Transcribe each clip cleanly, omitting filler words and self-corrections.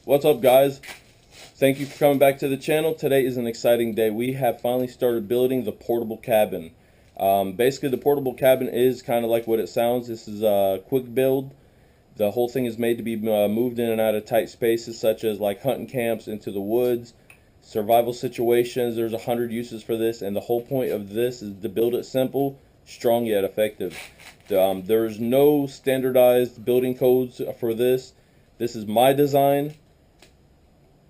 What's up, guys? Thank you for coming back to the channel. Today is an exciting day. We have finally started building the portable cabin. Basically, the portable cabin is kind of like what it sounds. This is a quick build. The whole thing is made to be moved in and out of tight spaces, such as like hunting camps, into the woods, survival situations. There's 100 uses for this, and the whole point of this is to build it simple, strong yet effective. There's no standardized building codes for this. This is my design.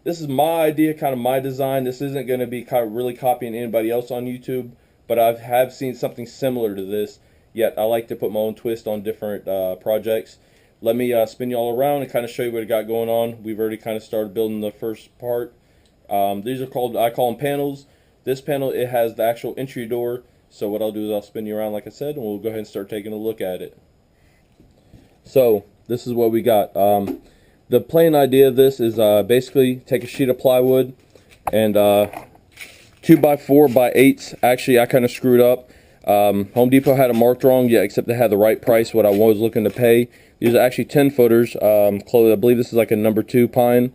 This is my idea, kind of my design. This isn't going to be really copying anybody else on YouTube, but I have seen something similar to this. Yet I like to put my own twist on different projects. Let me spin you all around and kind of show you what I got going on. We've already kind of started building the first part. These are called, I call them panels. This panel, it has the actual entry door. So what I'll do is I'll spin you around like I said, and we'll go ahead and start taking a look at it. So this is what we got. The plain idea of this is basically take a sheet of plywood and 2x4x8s. Actually, I kind of screwed up. Home Depot had it marked wrong, yeah, except they had the right price, what I was looking to pay. These are actually 10 footers. I believe this is like a number 2 pine.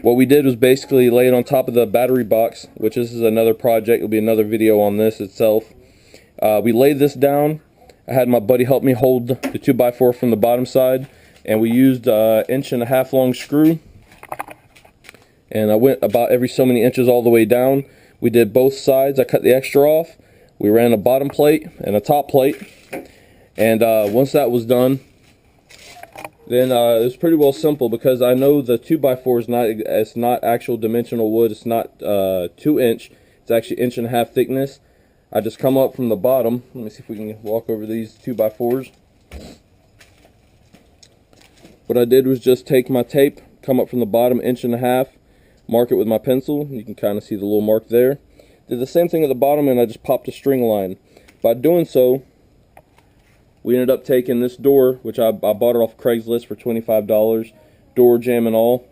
What we did was basically lay it on top of the battery box, which this is another project. It'll be another video on this itself. We laid this down. I had my buddy help me hold the 2x4 from the bottom side, and we used an 1.5 inch long screw. And I went about every so many inches all the way down. We did both sides. I cut the extra off. We ran a bottom plate and a top plate. And once that was done, then it was pretty well simple, because I know the 2x4 is not actual dimensional wood. It's not 2 inch. It's actually 1.5 inch thickness. I just come up from the bottom. Let me see if we can walk over these 2x4s. What I did was just take my tape, come up from the bottom 1.5 inch, mark it with my pencil. You can kind of see the little mark there. Did the same thing at the bottom, and I just popped a string line. By doing so, we ended up taking this door, which I bought it off Craigslist for $25, door jamb and all.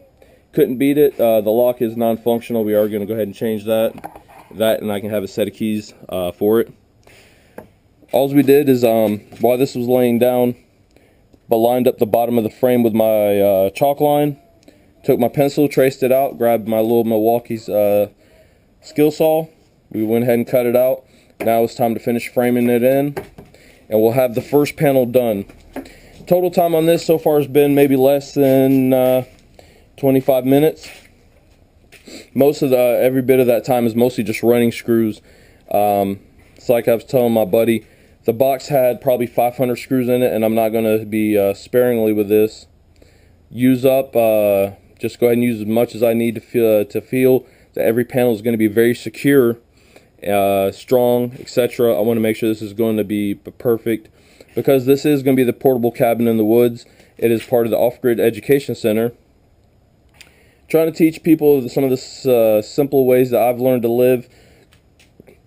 Couldn't beat it. The lock is non-functional. We are going to go ahead and change that. And I can have a set of keys for it. All we did is, while this was laying down, but lined up the bottom of the frame with my chalk line. Took my pencil, traced it out, grabbed my little Milwaukee's skill saw. We went ahead and cut it out. Now it's time to finish framing it in, and we'll have the first panel done. Total time on this so far has been maybe less than 25 minutes. Most of every bit of that time is mostly just running screws. It's like I was telling my buddy, the box had probably 500 screws in it, and I'm not going to be sparingly with this. Use up, just go ahead and use as much as I need to feel that every panel is going to be very secure, strong, etc. I want to make sure this is going to be perfect, because this is going to be the portable cabin in the woods. It is part of the Off-Grid Education Center. Trying to teach people some of the simple ways that I've learned to live,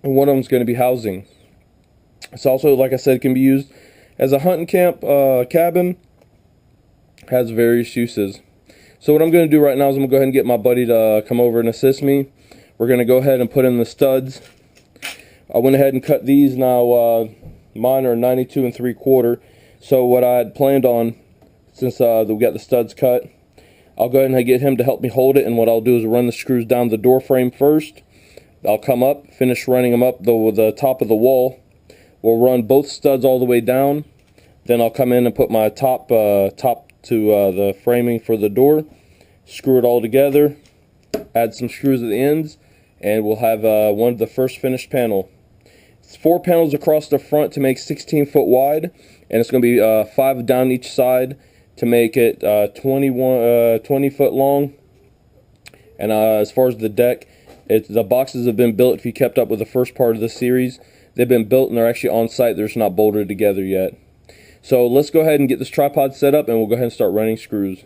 and one of them is going to be housing. It's also, like I said, it can be used as a hunting camp cabin. Has various uses. So what I'm going to do right now is I'm going to go ahead and get my buddy to come over and assist me. We're going to go ahead and put in the studs. I went ahead and cut these. Now mine are 92 3/4. So what I had planned on, since we got the studs cut, I'll go ahead and get him to help me hold it, and what I'll do is run the screws down the door frame first. I'll come up, finish running them up the top of the wall. We'll run both studs all the way down. Then I'll come in and put my top to the framing for the door. Screw it all together. Add some screws at the ends, and we'll have the first finished panel. It's 4 panels across the front to make 16 foot wide, and it's going to be 5 down each side to make it 20 foot long. And as far as the deck, the boxes have been built. If you kept up with the first part of the series, they've been built and they're actually on site. They're just not bolted together yet. So let's go ahead and get this tripod set up, and we'll go ahead and start running screws.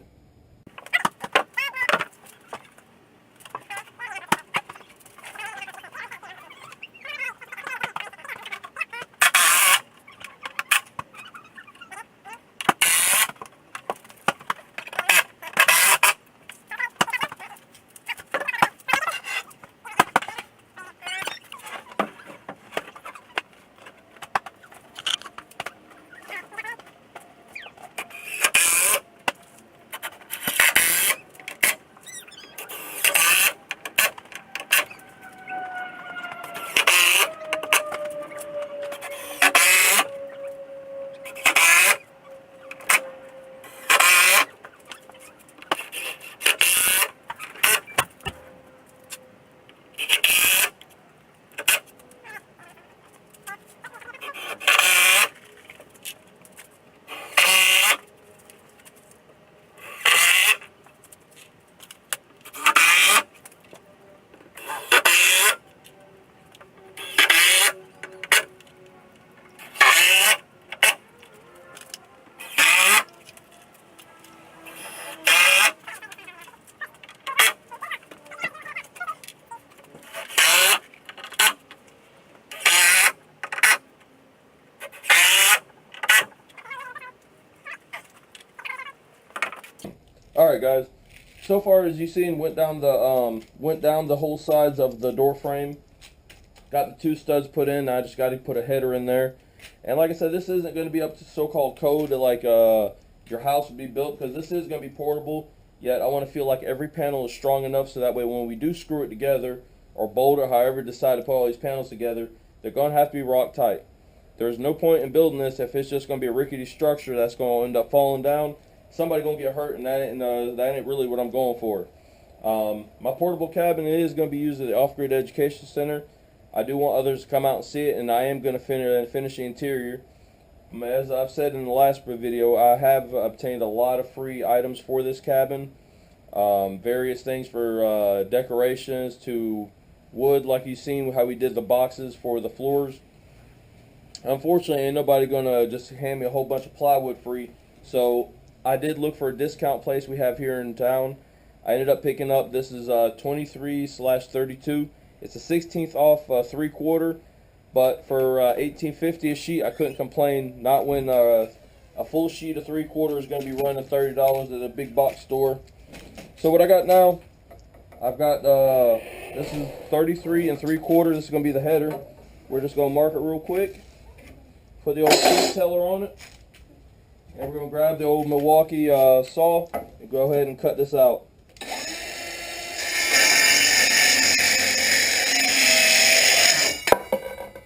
Alright guys, so far as you've seen, went down the whole sides of the door frame. Got the 2 studs put in. I just got to put a header in there. And like I said, this isn't going to be up to so-called code that like your house would be built, because this is going to be portable. Yet I want to feel like every panel is strong enough so that way when we do screw it together or bolt or however decide to put all these panels together, they're going to have to be rock tight. There's no point in building this if it's just going to be a rickety structure that's going to end up falling down. Somebody's going to get hurt, and that ain't really what I'm going for. My portable cabin is going to be used at the Off-Grid Education Center. I do want others to come out and see it, and I am going to finish the interior. As I've said in the last video, I have obtained a lot of free items for this cabin. Various things for decorations, to wood, like you've seen how we did the boxes for the floors. Unfortunately, ain't nobody going to just hand me a whole bunch of plywood free. So I did look for a discount place we have here in town. I ended up picking up, this is 23/32. It's a 16th off 3/4, but for $18.50 a sheet, I couldn't complain. Not when a full sheet of 3/4 is going to be running $30 at a big box store. So what I got now, I've got this is 33 3/4. This is going to be the header. We're just going to mark it real quick. Put the old speed teller on it, and we're going to grab the old Milwaukee saw and go ahead and cut this out.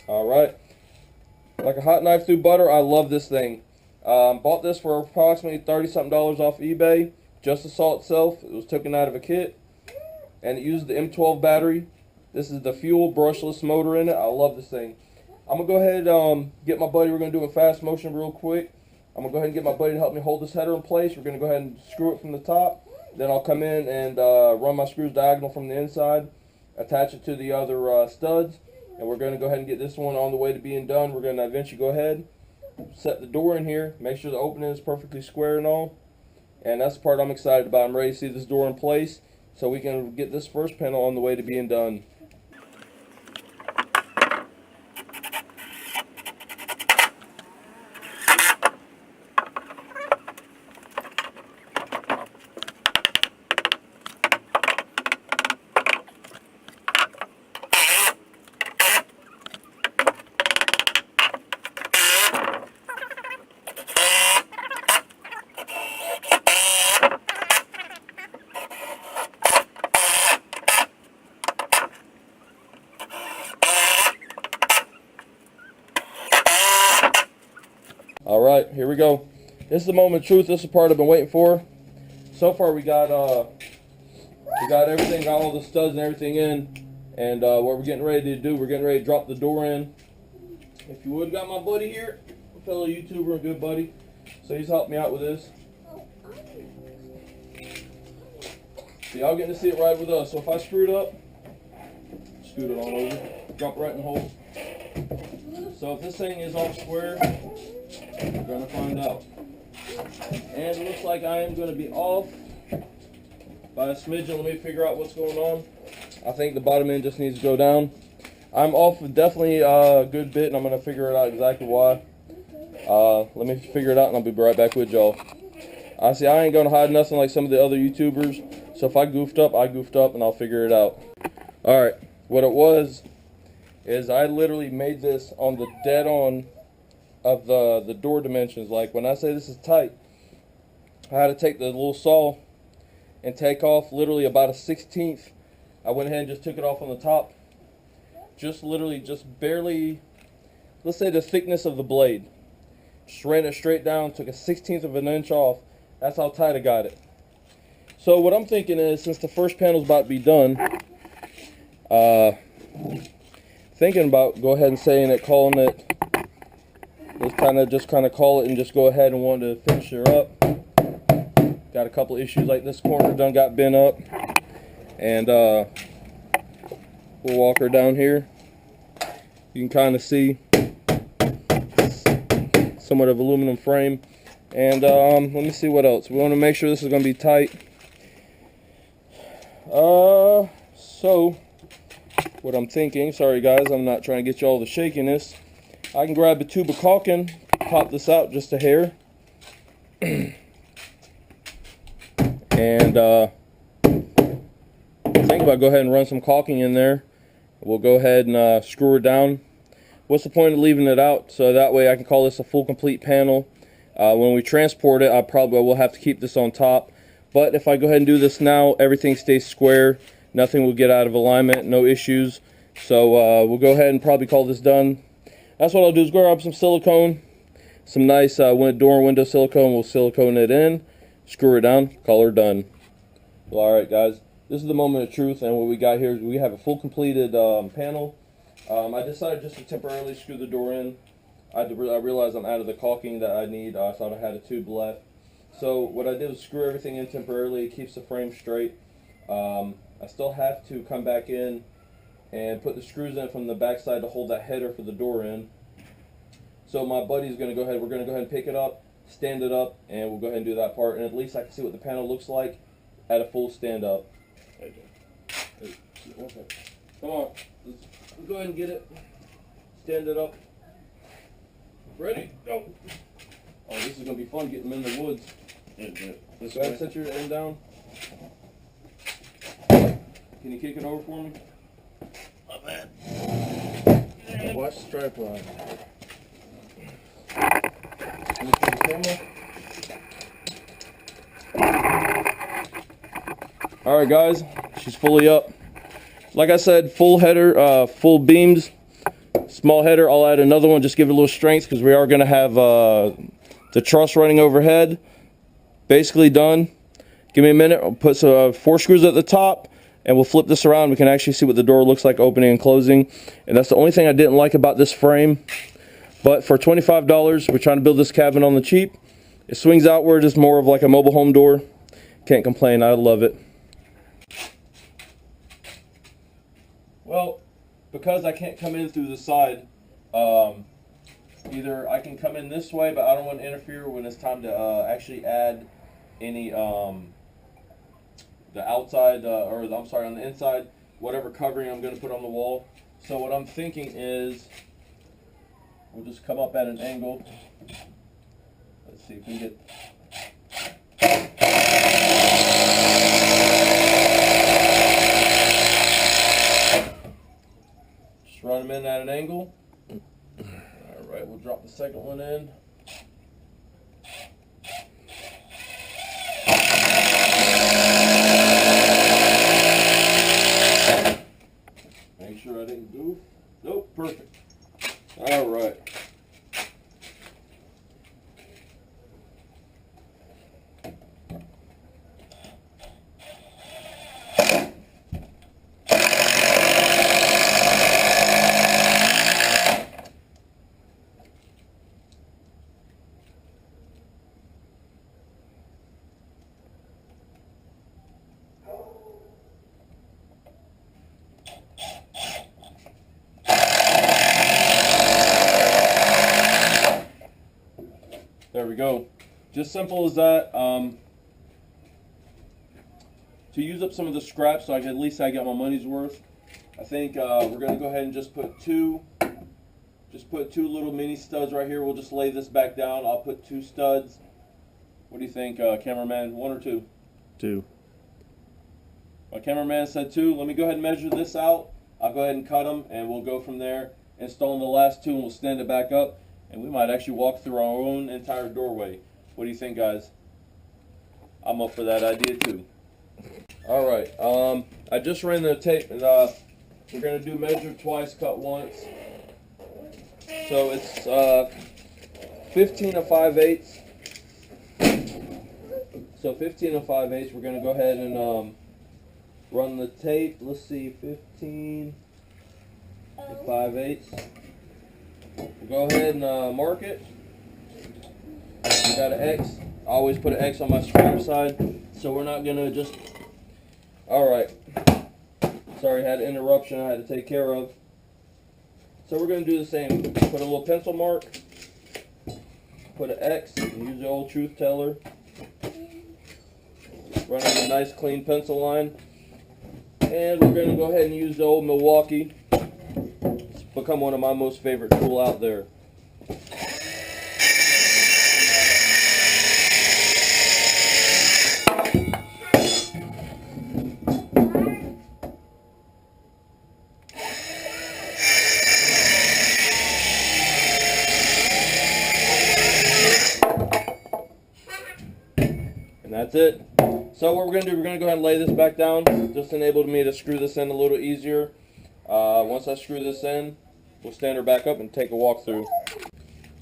Alright, like a hot knife through butter. I love this thing. Bought this for approximately $30-something off eBay. Just the saw itself, it was taken out of a kit, and it used the M12 battery. This is the fuel brushless motor in it. I love this thing. I'm going to go ahead and get my buddy. We're going to do it in fast motion real quick. I'm going to go ahead and get my buddy to help me hold this header in place. We're going to go ahead and screw it from the top. Then I'll come in and run my screws diagonal from the inside, attach it to the other studs, and we're going to go ahead and get this one on the way to being done. We're going to eventually go ahead, set the door in here, make sure the opening is perfectly square and all. And that's the part I'm excited about. I'm ready to see this door in place so we can get this first panel on the way to being done. Alright, here we go. This is the moment of truth. This is the part I've been waiting for. So far we got everything, got all the studs and everything in. And what we're getting ready to do, we're getting ready to drop the door in. If you would, got my buddy here, a fellow YouTuber, a good buddy. So he's helped me out with this. So y'all getting to see it right with us. So if I screw it up, scoot it on over, drop it right in the hole. So if this thing is all square, we're going to find out. And it looks like I am going to be off by a smidgen. Let me figure out what's going on. I think the bottom end just needs to go down. I'm off definitely a good bit, and I'm going to figure it out exactly why. Let me figure it out, and I'll be right back with y'all. I ain't going to hide nothing like some of the other YouTubers. So if I goofed up, and I'll figure it out. Alright, what it was is I literally made this on the dead on of the door dimensions. Like when I say this is tight, I had to take the little saw and take off literally about a 1/16. I went ahead and just took it off on the top. Just literally, just barely, let's say the thickness of the blade. Just ran it straight down, took a 1/16 of an inch off. That's how tight I got it. So what I'm thinking is, since the first panel's about to be done, thinking about go ahead and saying it, calling it, just kind of call it and just go ahead and want to finish her up. Got a couple issues like this corner done got bent up, and we'll walk her down here. You can kind of see somewhat of aluminum frame, and let me see what else. We want to make sure this is going to be tight. So what I'm thinking, sorry guys, I'm not trying to get you all the shakiness. I can grab a tube of caulking, pop this out just a hair, and And I think if I go ahead and run some caulking in there, we'll go ahead and screw her down. What's the point of leaving it out? So that way I can call this a full complete panel. When we transport it, I probably will have to keep this on top. But if I go ahead and do this now, everything stays square. Nothing will get out of alignment, no issues. So we'll go ahead and probably call this done. That's what I'll do is go grab some silicone, some nice door and window silicone. We'll silicone it in, screw it down, call her done. Well, alright guys, this is the moment of truth, and what we got here is we have a full completed panel. I decided just to temporarily screw the door in. I realized I'm out of the caulking that I need. I thought I had a tube left. So what I did was screw everything in temporarily. It keeps the frame straight. I still have to come back in and put the screws in from the back side to hold that header for the door in. So my buddy's going to go ahead, we're going to go ahead and pick it up, stand it up, and we'll go ahead and do that part. And at least I can see what the panel looks like at a full stand up. Hey, come on, let's go ahead and get it. Stand it up. Ready? Go. Oh, this is going to be fun getting them in the woods. Let's go ahead and set your end down. Can you kick it over for me? Not bad. Watch the tripod. Alright guys, she's fully up. Like I said, full header, full beams, small header. I'll add another one, just give it a little strength because we are going to have the truss running overhead. Basically done. Give me a minute. I'll put 4 screws at the top and we'll flip this around. We can actually see what the door looks like opening and closing. And that's the only thing I didn't like about this frame. But for $25, we're trying to build this cabin on the cheap. It swings outward. It's more of like a mobile home door. Can't complain. I love it. Well, because I can't come in through the side, either I can come in this way, but I don't want to interfere when it's time to actually add any the outside or I'm sorry, on the inside, whatever covering I'm going to put on the wall. So what I'm thinking is we'll just come up at an angle. Let's see if we can get. Just run them in at an angle. Alright, we'll drop the second one in. Make sure I didn't goof. Nope, perfect. Alright. There we go. Just simple as that. To use up some of the scraps so I can at least I get my money's worth, I think we're going to go ahead and just put two little mini studs right here. We'll just lay this back down. I'll put 2 studs. What do you think, cameraman? 1 or 2? 2. My cameraman said 2. Let me go ahead and measure this out. I'll go ahead and cut them, and we'll go from there. Installing the last 2, and we'll stand it back up. And we might actually walk through our own entire doorway. What do you think, guys? I'm up for that idea too. Alright, I just ran the tape, and we're going to do measure twice, cut once. So it's 15 5/8. So 15 5/8, we're going to go ahead and run the tape. Let's see, 15 5/8. We'll go ahead and mark it. We got an X. I always put an X on my square side, so we're not gonna just. All right. Sorry, had an interruption I had to take care of. So we're gonna do the same. Put a little pencil mark. Put an X. And use the old truth teller. Run in a nice clean pencil line, and we're gonna go ahead and use the old Milwaukee. Become one of my most favorite tool out there. That's it. So what we're going to do, we're going to go ahead and lay this back down. Just enabled me to screw this in a little easier. Once I screw this in, we'll stand her back up and take a walk through.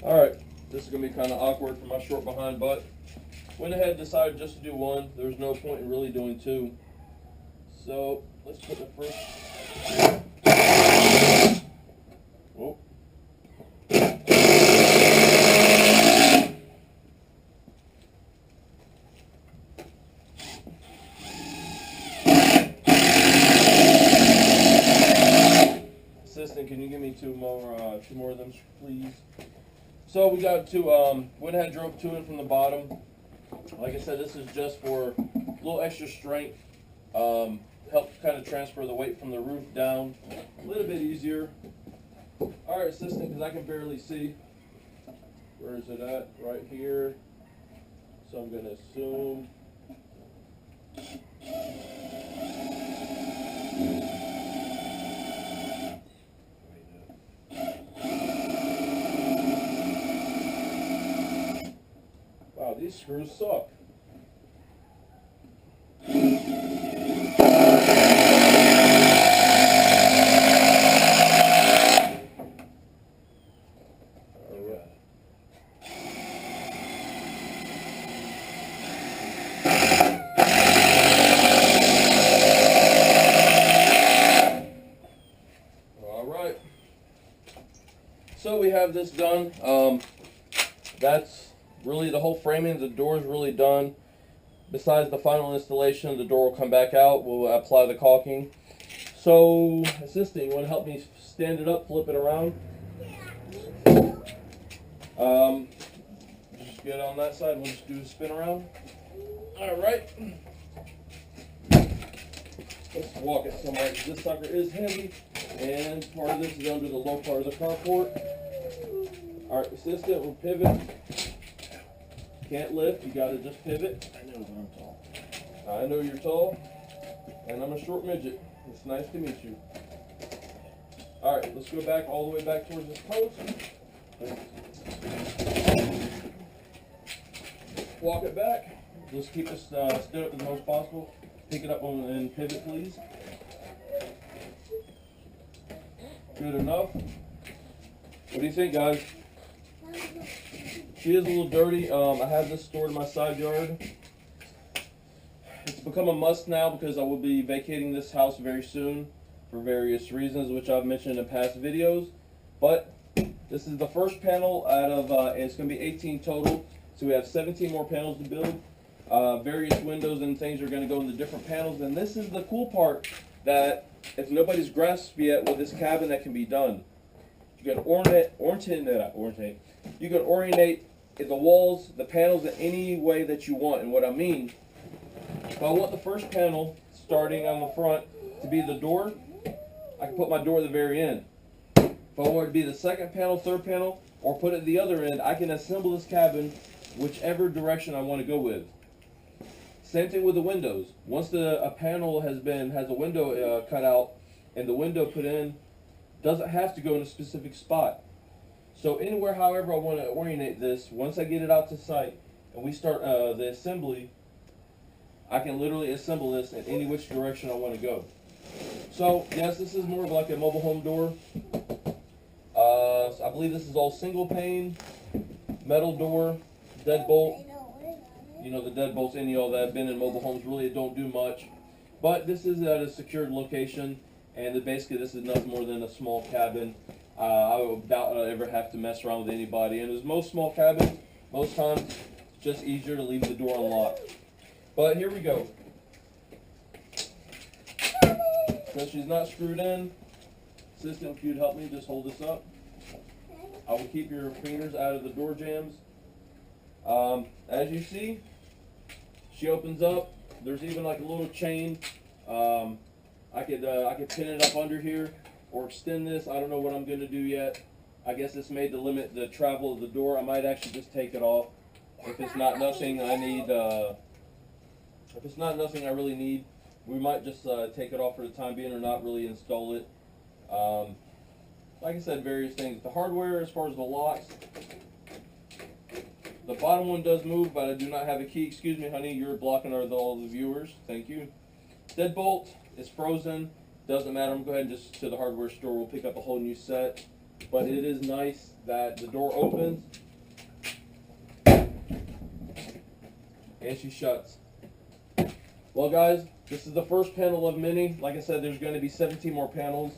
Alright, this is going to be kind of awkward for my short behind butt. Went ahead and decided just to do one. There's no point in really doing two. So let's put the first. Whoa. Assistant, can you give me two more of them, please? So we got two. Went ahead and drove two in from the bottom. Like I said, this is just for a little extra strength. Help kind of transfer the weight from the roof down a little bit easier. Alright, assistant, because I can barely see. Where is it at? Right here. So I'm going to assume. Wow, these screws suck. So we have this done. That's really the whole framing. The door is really done. Besides the final installation, the door will come back out. We'll apply the caulking. So, assistant, you want to help me stand it up, flip it around? Just get on that side. We'll just do a spin around. All right. Let's walk it somewhere. This sucker is heavy, and part of this is under the low part of the carport. All right, assistant, we'll pivot. Can't lift, you gotta just pivot. I know I'm tall. I know you're tall, and I'm a short midget. It's nice to meet you. All right, let's go back all the way back towards this post. Walk it back. Let's keep this stood up as much as possible. Pick it up and pivot, please. Good enough. What do you think, guys? She is a little dirty. I have this stored in my side yard. It's become a must now because I will be vacating this house very soon for various reasons, which I've mentioned in past videos. But this is the first panel out of, and it's going to be 18 total. So we have 17 more panels to build. Various windows and things are going to go into different panels. And this is the cool part that if nobody's grasped yet with this cabin that can be done. You can orientate. You can orientate the walls, the panels in any way that you want. And what I mean, if I want the first panel starting on the front to be the door, I can put my door at the very end. If I want it to be the second panel, third panel, or put it at the other end, I can assemble this cabin whichever direction I want to go with. Same thing with the windows. Once a panel has a window cut out and the window put in, doesn't have to go in a specific spot. So anywhere, however I want to orientate this, once I get it out to site and we start the assembly, I can literally assemble this in any which direction I want to go. So yes, this is more of like a mobile home door. So I believe this is all single pane, metal door, deadbolt. You know, the deadbolts, any of that have been in mobile homes really don't do much. But this is at a secured location, and basically this is nothing more than a small cabin. I would doubt I'd ever have to mess around with anybody. And as most small cabins, most times it's just easier to leave the door unlocked. But here we go. Since she's not screwed in, assistant, if you'd help me just hold this up. I will keep your fingers out of the door jambs. As you see, she opens up. There's even like a little chain. I could pin it up under here or extend this. I don't know what I'm going to do yet. I guess it's made to limit the travel of the door. I might actually just take it off if it's not nothing I need. If it's not nothing I really need, we might just take it off for the time being or not really install it. Like I said, various things. The hardware, as far as the locks, The bottom one does move, but I do not have a key. Excuse me, honey, you're blocking all the viewers. Thank you. Deadbolt is frozen. Doesn't matter. I'm going to go ahead and just to the hardware store. We'll pick up a whole new set. But it is nice that the door opens and she shuts. Well, guys, this is the first panel of many. Like I said, there's going to be 17 more panels.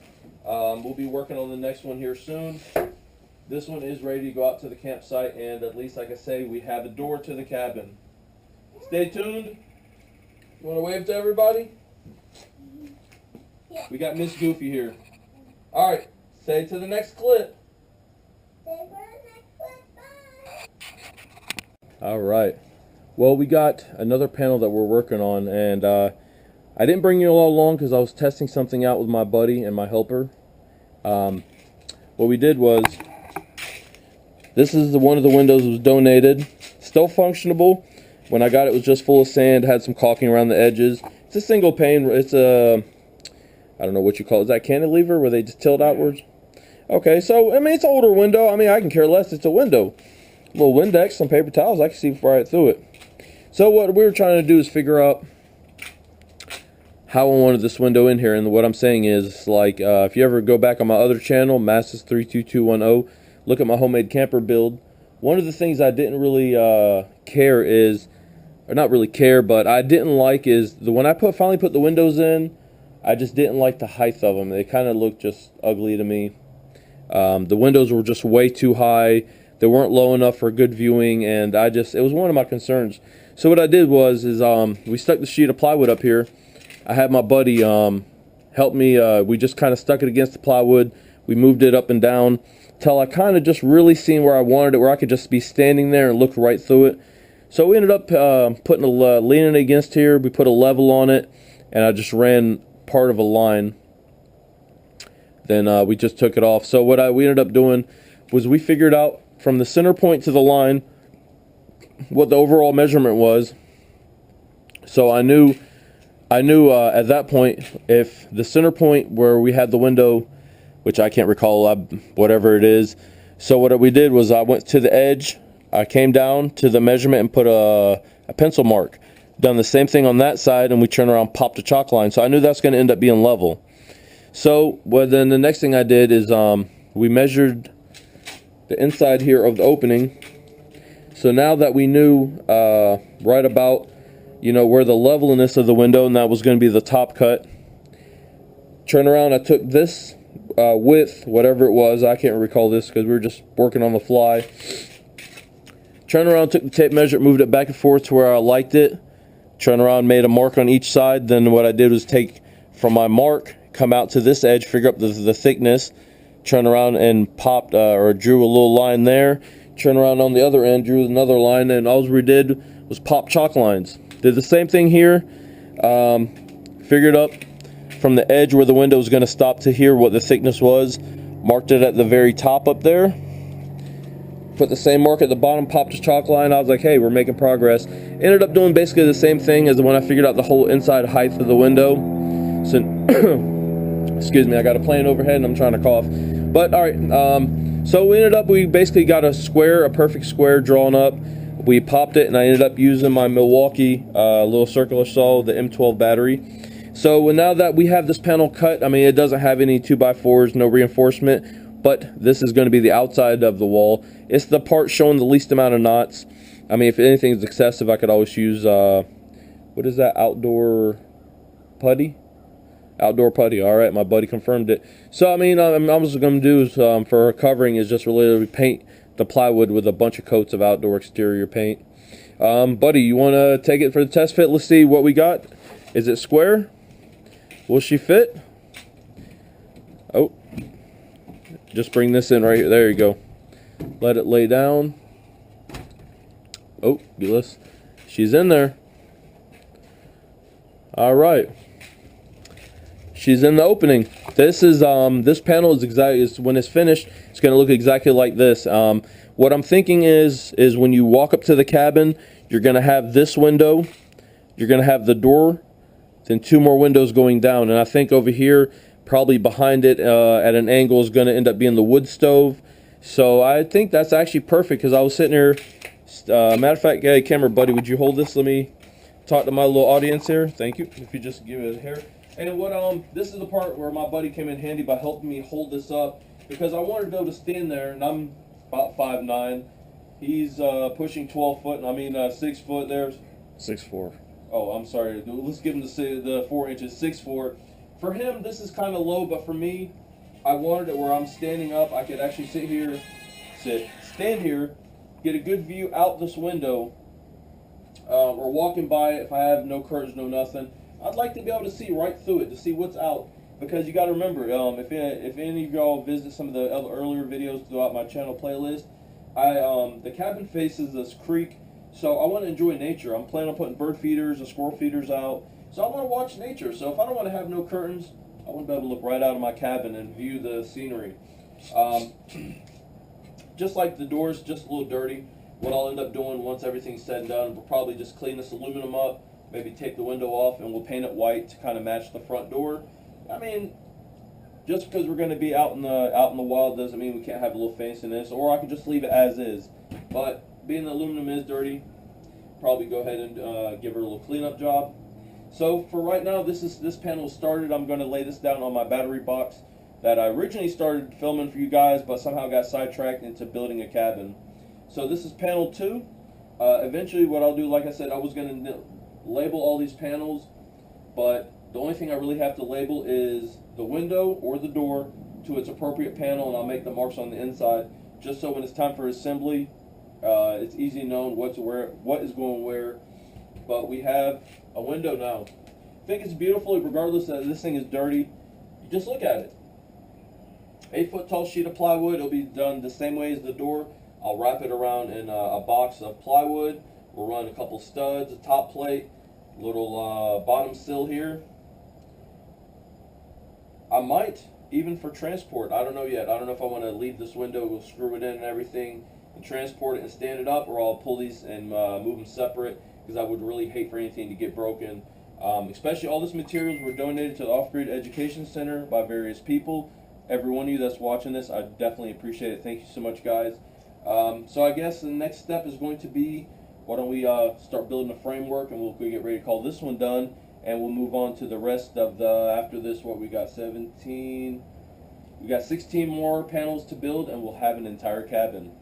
We'll be working on the next one here soon. This one is ready to go out to the campsite, and at least, like I say, we have a door to the cabin. Stay tuned. You want to wave to everybody? Yeah. We got Miss Goofy here. All right, say to the next clip. All right. Well, we got another panel that we're working on, and I didn't bring you all along because I was testing something out with my buddy and my helper. What we did was, this is one of the windows that was donated. Still functionable. When I got it, it was just full of sand, had some caulking around the edges. It's a single pane. It's a, I don't know what you call it. Is that cantilever where they just tilt outwards? Okay, so, I mean, it's an older window. I mean, I can care less. It's a window. A little Windex, some paper towels. I can see right through it. So what we were trying to do is figure out how I wanted this window in here. And what I'm saying is, like, if you ever go back on my other channel, Masses32210, look at my homemade camper build. One of the things I didn't really care is, or not really care, but I didn't like is, when I finally put the windows in, I just didn't like the height of them. They kind of looked just ugly to me. The windows were just way too high. They weren't low enough for good viewing, and it was one of my concerns. So what I did was, we stuck the sheet of plywood up here. I had my buddy help me. We just kind of stuck it against the plywood. We moved it up and down till I kind of just really seen where I wanted it, where I could just be standing there and look right through it. So we ended up leaning it against here. We put a level on it, and I just ran part of a line. Then we just took it off. So what we ended up doing was we figured out from the center point to the line what the overall measurement was. So I knew at that point, if the center point where we had the window, which I can't recall, whatever it is. So what we did was I went to the edge, I came down to the measurement and put a pencil mark. Done the same thing on that side, and we turned around, popped a chalk line. So I knew that's going to end up being level. So then the next thing I did is we measured the inside here of the opening. So now that we knew right about, where the levelness of the window, and that was going to be the top cut. Turn around, I took this width, whatever it was, I can't recall this because we were just working on the fly. Turn around, took the tape measure, moved it back and forth to where I liked it. Turn around, made a mark on each side. Then what I did was take from my mark, come out to this edge, figure out the thickness, turn around and popped or drew a little line there. Turn around on the other end, drew another line, and all we did was pop chalk lines. Did the same thing here. Figured up from the edge where the window was going to stop to here what the thickness was. Marked it at the very top up there. Put the same mark at the bottom, popped the chalk line. I was like, hey, we're making progress. Ended up doing basically the same thing as when I figured out the whole inside height of the window. So, excuse me, I got a plane overhead and I'm trying to cough. But all right, so we basically got a perfect square drawn up. We popped it, and I ended up using my Milwaukee little circular saw, the M12 battery. So now that we have this panel cut, I mean, it doesn't have any 2x4s, no reinforcement, but this is going to be the outside of the wall. It's the part showing the least amount of knots. I mean, if anything is excessive, I could always use, what is that, outdoor putty? Outdoor putty. All right, my buddy confirmed it. So, I mean, I'm just going to do is, for covering is just really paint the plywood with a bunch of coats of outdoor exterior paint. Buddy, you want to take it for the test fit? Let's see what we got. Is it square? Will she fit? Oh, just bring this in right here. There you go. Let it lay down. Oh, she's in there. All right. She's in the opening. This panel is when it's finished, it's going to look exactly like this. What I'm thinking is when you walk up to the cabin, you're going to have this window, you're going to have the door, then 2 more windows going down. And I think over here, probably behind it at an angle, is going to end up being the wood stove. So I think that's actually perfect, because I was sitting here Matter of fact, hey, camera buddy, would you hold this? Let me talk to my little audience here. Thank you. If you just give it here. And what this is the part where my buddy came in handy by helping me hold this up, because I wanted to be able to stand there, and I'm about 5'9". He's pushing 12 foot, and I mean 6 foot there. 6'4". Oh, I'm sorry. Let's give him the 4 inches. 6'4". For him, this is kind of low, but for me, I wanted it where I'm standing up. I could actually stand here, get a good view out this window, or walking by it if I have no curtains, no nothing. I'd like to be able to see right through it, to see what's out. Because you got to remember, if any of y'all visit some of the earlier videos throughout my channel playlist, the cabin faces this creek, so I want to enjoy nature. I'm planning on putting bird feeders and squirrel feeders out, so I want to watch nature. So if I don't want to have no curtains, I want to be able to look right out of my cabin and view the scenery. Just like the door's just a little dirty, what I'll end up doing once everything's said and done, we'll probably just clean this aluminum up, maybe take the window off, and we'll paint it white to kind of match the front door. I mean, just because we're going to be out in the wild doesn't mean we can't have a little fanciness, or I can just leave it as is. But being the aluminum is dirty, probably go ahead and give her a little cleanup job. So for right now, this panel started. I'm going to lay this down on my battery box that I originally started filming for you guys, but somehow got sidetracked into building a cabin. So this is panel 2. Eventually what I'll do, like I said, I was going to label all these panels, but the only thing I really have to label is the window or the door to its appropriate panel, and I'll make the marks on the inside, just so when it's time for assembly, it's easy known what is going where. But we have a window now. I think it's beautiful, regardless that this thing is dirty. You just look at it. 8-foot tall sheet of plywood. It'll be done the same way as the door. I'll wrap it around in a box of plywood. We'll run a couple studs, a top plate, little bottom sill here. I might, even for transport, I don't know yet. I don't know if I want to leave this window, we'll screw it in and everything, and transport it and stand it up, or I'll pull these and move them separate, because I would really hate for anything to get broken. Especially all this materials were donated to the Off-Grid Education Center by various people. Every one of you that's watching this, I definitely appreciate it. Thank you so much, guys. So I guess the next step is going to be, why don't we start building a framework, and we'll get ready to call this one done, and we'll move on to the rest of after this, what we got, 17, we got 16 more panels to build, and we'll have an entire cabin.